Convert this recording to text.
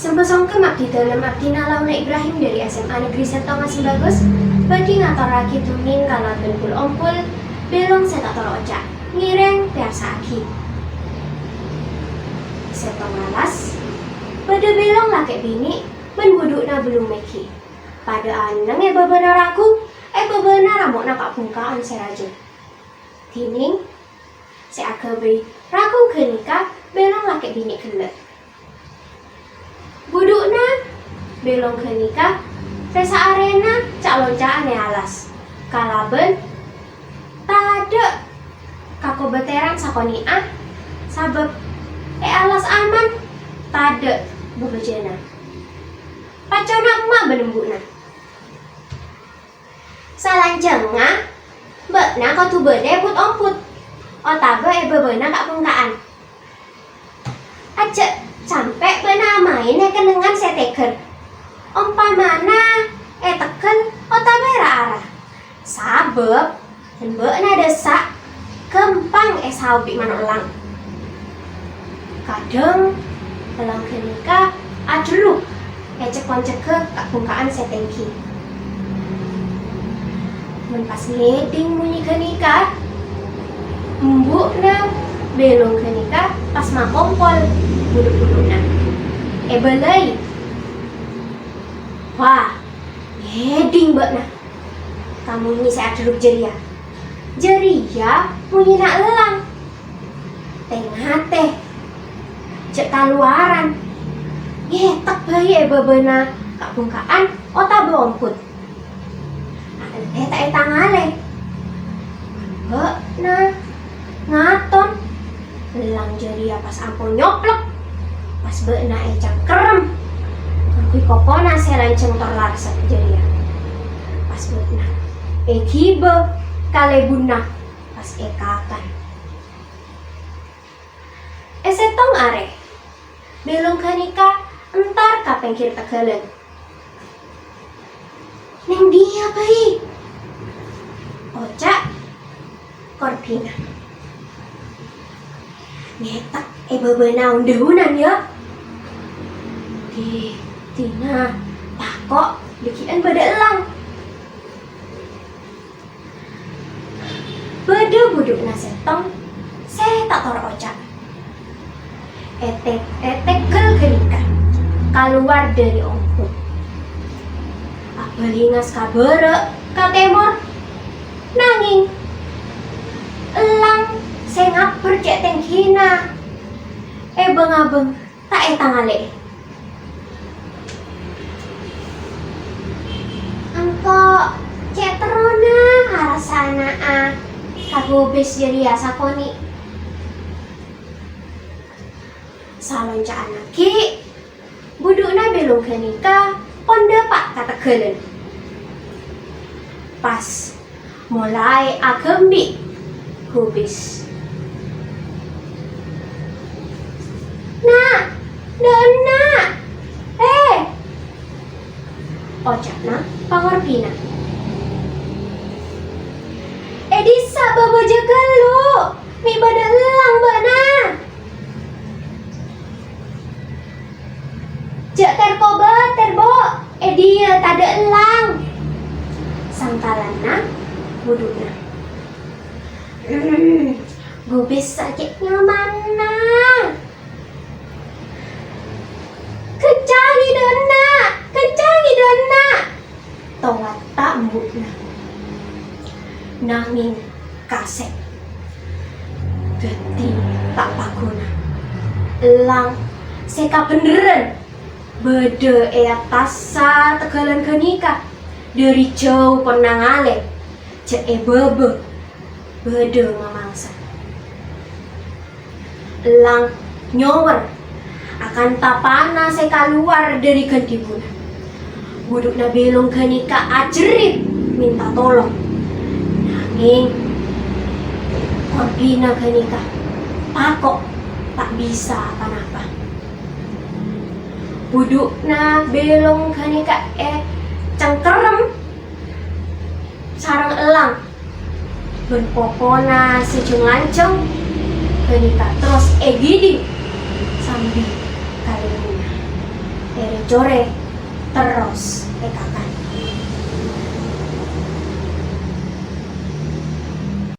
Sempesongke abdi dalem abdi nalauna Ibrahim dari SMA Negeri Setong Asem Bagus. Bagi ngator lagi tumin kalau bengkul ompul, belong setator ocak, ngireng piarsa aki. Setong alas, pada belong laki bini, menbudukna belum meki. Pada aneng bebenar aku, bebenar amok nak bungkaan seraju. Tining, seakabe raku kenika, belong laki bini kelek. Budukna belong kenika resa arena cak loncaan alas kalaben tade kako beteran sakoni sabab alas aman tade bubejena pacona emak benembukna salanjenga bekna kau tu bede put omput otabe bebena kak pengkaan aja sampai bena main kenengan seteker umpamana tekel otabe arah sabab bena desak kempang saubi manolang kadang elang kenika adruk cekon-ceke kak pungkaan setengki menpas ngeding munyi kenika embukna belong kenika pas makompol buduk-budukna belai wah ngeding bekna kamu ini saya adruk jeria munyi nak lelang tengah teh cek kaluaran ngetak bayi bebena kak bungkaan ota beomput tak tangale bekna ngaton lelang jeria pas ampun nyoplok pas bekna cangkerem kui kopona selanceng torlarset jeria pas bekna kibe kalebuna pas kakan setong are belong kanika entar kapengkir tekelen neng dia bayi ocak korpina ngetak bebena undehunan ya di tina takok bikin beda elang beda buduk nasetong saya tak tor ocak etekel kenika keluar dari omput abelingas kabere katemor nanging elang sengap percek tengkina bengabeng tak tangale angko cek terona harasana kagobes jadi sakoni salonca anaki budukna belong kenika pondepak kata kelen pas mulai akembi gobes nak dona ocakna pangorpina disa babo jegelu mi bada elang bana jak terbo dia tada elang sangkalanna buduna gobes sakitnya mana kecangi dona towat tak embukna nanging kasek geti tak pakuna elang seka beneran bede tasa tegalan kenika dari jauh penangale cek bede mamangsa elang nyower akan tapana seka luar dari kentibuna budukna belong kenika ajerit minta tolong nanging korbina kenika pakok tak bisa apa-apa budukna belong kenika cangkerem sarang elang ben popona sejeng lanceng kenika terus gidi sambil kalenguna dari jore terus ekakan.